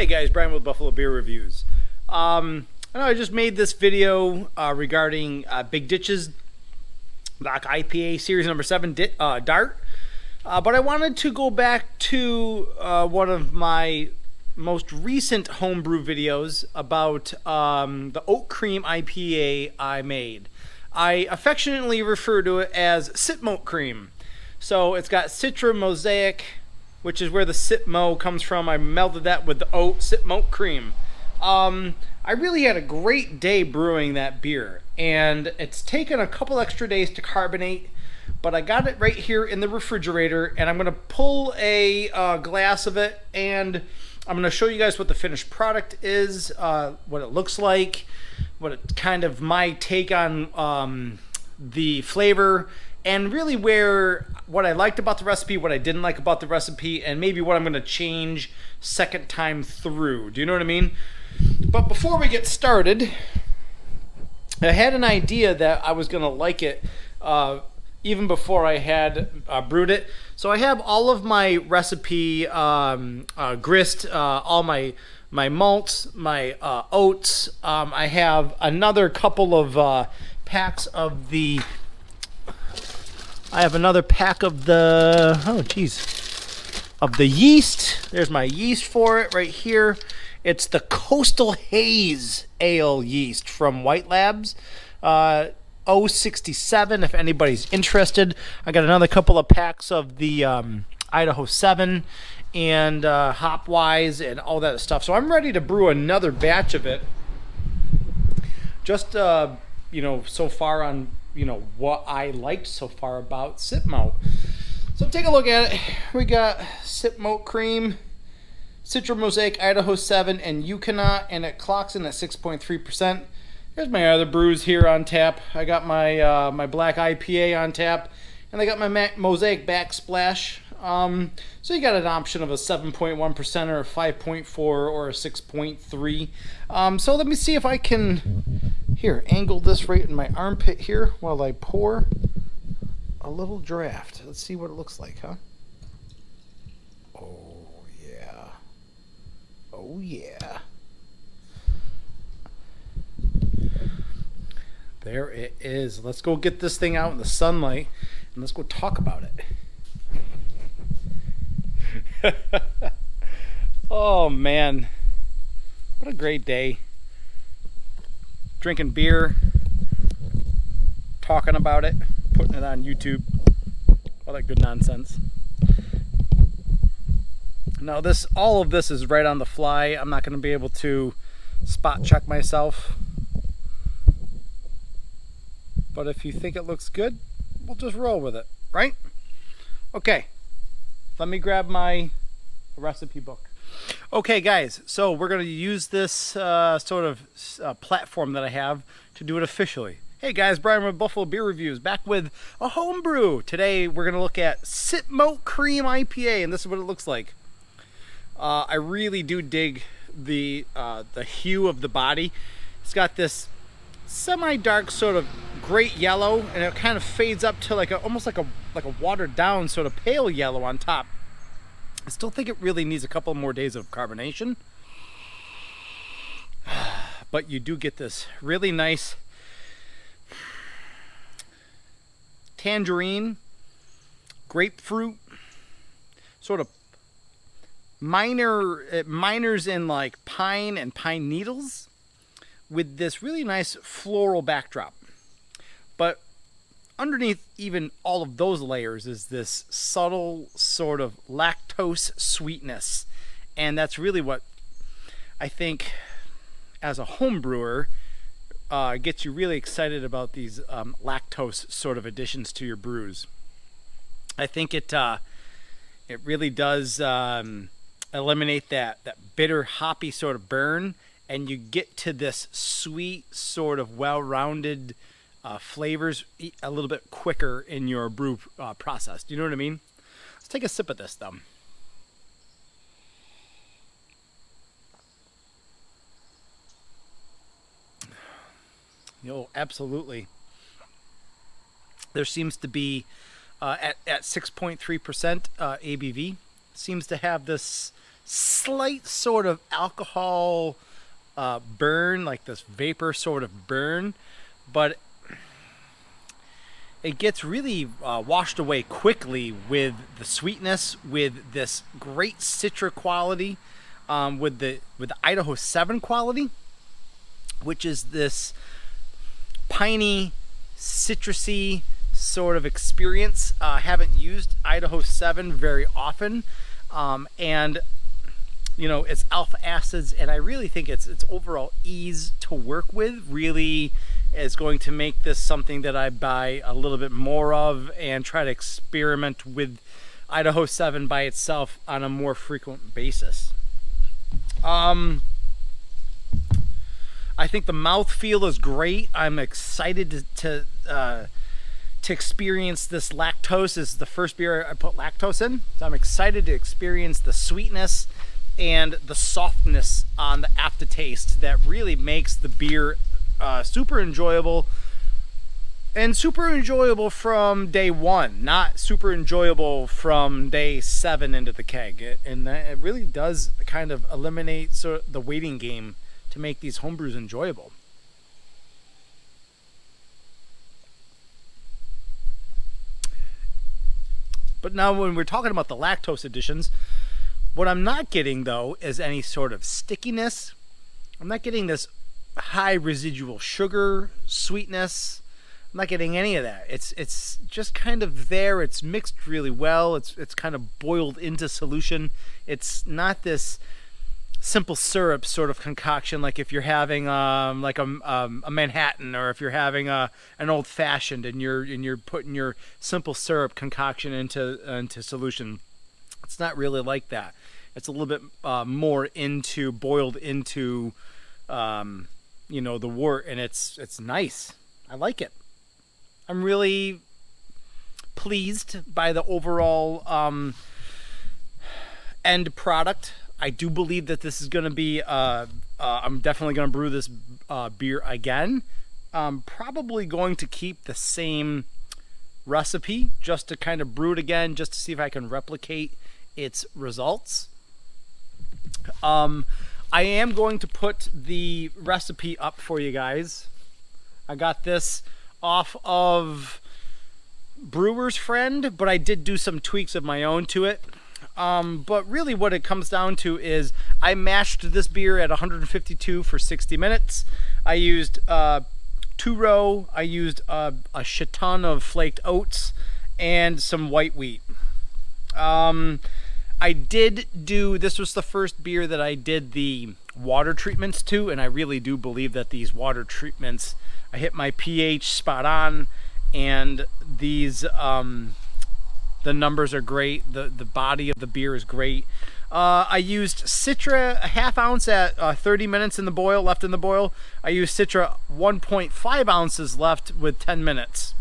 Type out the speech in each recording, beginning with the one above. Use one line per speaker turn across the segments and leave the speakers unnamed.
Hey guys, Brian with Buffalo Beer Reviews. I know I just made this video regarding Big Ditch's Black IPA Series number 7 Dart. But I wanted to go back to one of my most recent homebrew videos about the Oat Cream IPA I made. I affectionately refer to it as Citmoat Cream. So it's got Citra, Mosaic, which is where the Citmo comes from. I melted that with the oat Citmoat Cream. I really had a great day brewing that beer, and it's taken a couple extra days to carbonate, but I got it right here in the refrigerator, and I'm going to pull a glass of it, and I'm going to show you guys what the finished product is, what it looks like, what it kind of my take on the flavor, and really what I liked about the recipe, what I didn't like about the recipe, and maybe what I'm going to change second time through. Do you know what I mean? But before we get started, I had an idea that I was going to like it even before I had brewed it. So I have all of my recipe grist, all my malts, my oats. I have another couple of packs of the... I have another pack of the, of the yeast. There's my yeast for it right here. It's the Coastal Haze Ale yeast from White Labs. 067 if anybody's interested. I got another couple of packs of the Idaho 7 and Hopwise and all that stuff. So I'm ready to brew another batch of it. Just, so far on... what I liked so far about Citmoat. So take a look at it. We got Citmoat Cream, Citra, Mosaic, Idaho 7, and Eukanot, and it clocks in at 6.3%. Here's my other brews here on tap. I got my my Black IPA on tap, and I got my Mosaic Backsplash. So you got an option of a 7.1% or a 5.4 or a 6.3. So let me see if I can... Here, angle this right in my armpit here while I pour a little draft. Let's see what it looks like, huh? Oh, yeah. Oh, yeah. There it is. Let's go get this thing out in the sunlight and let's go talk about it. Oh, man. What a great day. Drinking beer, talking about it, putting it on YouTube, all that good nonsense. Now all of this is right on the fly. I'm not going to be able to spot check myself. But if you think it looks good, we'll just roll with it, right? Okay, let me grab my recipe book. Okay guys, so we're going to use this sort of platform that I have to do it officially. Hey guys, Brian with Buffalo Beer Reviews, back with a homebrew. Today we're going to look at Citmoat Cream IPA, and this is what it looks like. I really do dig the hue of the body. It's got this semi-dark sort of great yellow, and it kind of fades up to almost like a watered down sort of pale yellow on top. I still think it really needs a couple more days of carbonation. But you do get this really nice tangerine, grapefruit, sort of minors in like pine and pine needles with this really nice floral backdrop. But underneath even all of those layers is this subtle sort of lactose sweetness. And that's really what I think as a home brewer gets you really excited about these lactose sort of additions to your brews. I think it really does eliminate that bitter hoppy sort of burn, and you get to this sweet sort of well-rounded flavors a little bit quicker in your brew process. Do you know what I mean? Let's take a sip of this though. Absolutely. There seems to be at 6.3% ABV, seems to have this slight sort of alcohol burn, like this vapor sort of burn, but it gets really washed away quickly with the sweetness, with this great Citra quality, with the Idaho 7 quality, which is this piney, citrusy sort of experience. Haven't used Idaho 7 very often, and you know, it's alpha acids, and I really think its overall ease to work with really is going to make this something that I buy a little bit more of and try to experiment with Idaho 7 by itself on a more frequent basis. I think the mouthfeel is great. I'm excited to experience this lactose. This is the first beer I put lactose in, so I'm excited to experience the sweetness and the softness on the aftertaste that really makes the beer super enjoyable, and super enjoyable from day one, not super enjoyable from day 7 into the keg. And it really does kind of eliminate sort of the waiting game to make these homebrews enjoyable. But now when we're talking about the lactose additions, what I'm not getting though is any sort of stickiness. I'm not getting this high residual sugar sweetness. I'm not getting any of that. It's just kind of there. It's mixed really well. It's kind of boiled into solution. It's not this simple syrup sort of concoction like if you're having like a Manhattan, or if you're having an old fashioned and you're putting your simple syrup concoction into solution. It's not really like that. It's a little bit more boiled into you know, the wort, and it's nice. I like it. I'm really pleased by the overall end product. I do believe that this is going to be I'm definitely going to brew this beer again. Probably going to keep the same recipe just to kind of brew it again, just to see if I can replicate its results. I am going to put the recipe up for you guys. I got this off of Brewer's Friend, but I did do some tweaks of my own to it. But really what it comes down to is I mashed this beer at 152 for 60 minutes. I used 2-row. I used a shit ton of flaked oats and some white wheat. This was the first beer that I did the water treatments to, and I really do believe that these water treatments, I hit my pH spot on, and these the numbers are great. The body of the beer is great. I used Citra a half ounce at 30 minutes in the boil, left in the boil. I used Citra 1.5 ounces left with 10 minutes.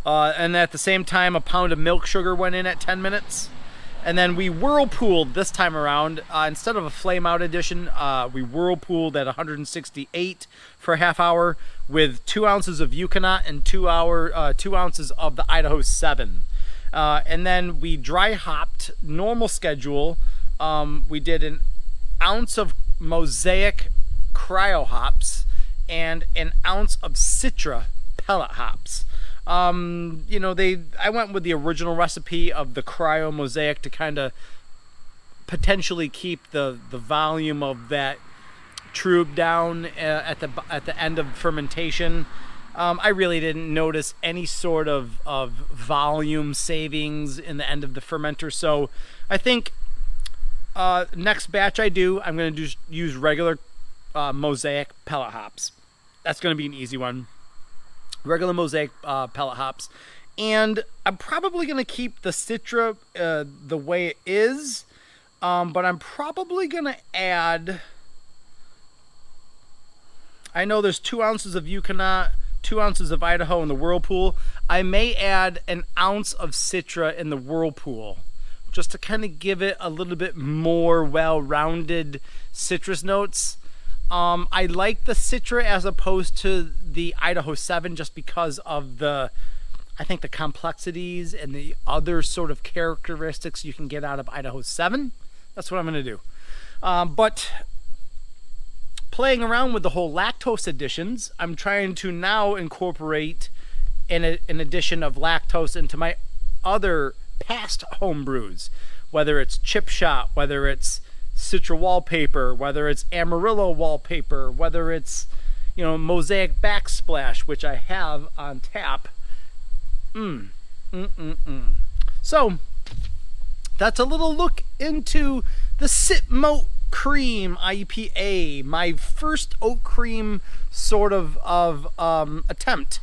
And at the same time, a pound of milk sugar went in at 10 minutes. And then we whirlpooled this time around. Instead of a flame out edition, we whirlpooled at 168 for a half hour with 2 ounces of Eukanot and 2 ounces of the Idaho 7. And then we dry hopped, normal schedule. We did an ounce of Mosaic cryo hops and an ounce of Citra pellet hops. You know, I went with the original recipe of the cryo Mosaic to kind of potentially keep the volume of that trube down at the end of fermentation. I really didn't notice any sort of volume savings in the end of the fermenter, so I think next batch I'm going to use regular Mosaic pellet hops. That's going to be an easy one. Regular Mosaic pellet hops, and I'm probably going to keep the Citra the way it is, but I'm probably going to add, I know there's 2 ounces of Eukanot, 2 ounces of Idaho in the Whirlpool. I may add an ounce of Citra in the Whirlpool just to kind of give it a little bit more well-rounded citrus notes. I like the Citra as opposed to the Idaho 7 just because of I think the complexities and the other sort of characteristics you can get out of Idaho 7 That's what I'm going to do. But playing around with the whole lactose additions, I'm trying to now incorporate an addition of lactose into my other past home brews, whether it's Chip Shot, whether it's Citra wallpaper, whether it's Amarillo wallpaper, whether it's, you know, Mosaic backsplash, which I have on tap. So that's a little look into the Citmoat Cream IPA, my first oat cream sort of attempt.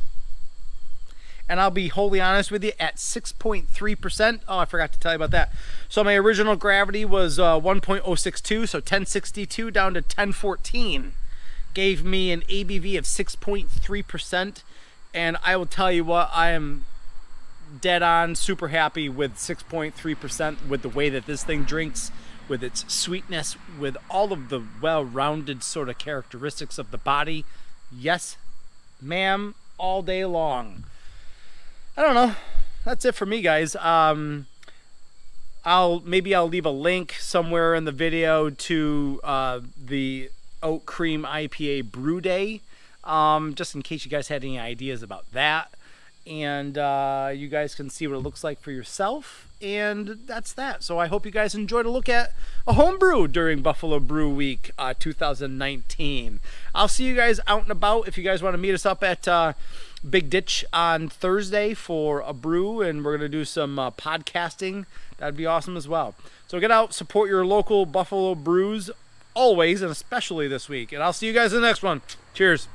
And I'll be wholly honest with you, at 6.3%. Oh, I forgot to tell you about that. So my original gravity was 1.062, so 1062 down to 1014. Gave me an ABV of 6.3%. And I will tell you what, I am dead on super happy with 6.3%, with the way that this thing drinks, with its sweetness, with all of the well-rounded sort of characteristics of the body. Yes, ma'am, all day long. I don't know. That's it for me, guys. Maybe I'll leave a link somewhere in the video to the Oat Cream IPA Brew Day, just in case you guys had any ideas about that. And you guys can see what it looks like for yourself. And that's that. So I hope you guys enjoyed a look at a homebrew during Buffalo Brew Week 2019. I'll see you guys out and about. If you guys want to meet us up at Big Ditch on Thursday for a brew, and we're going to do some podcasting, that'd be awesome as well. So get out, support your local Buffalo brews always, and especially this week. And I'll see you guys in the next one. Cheers.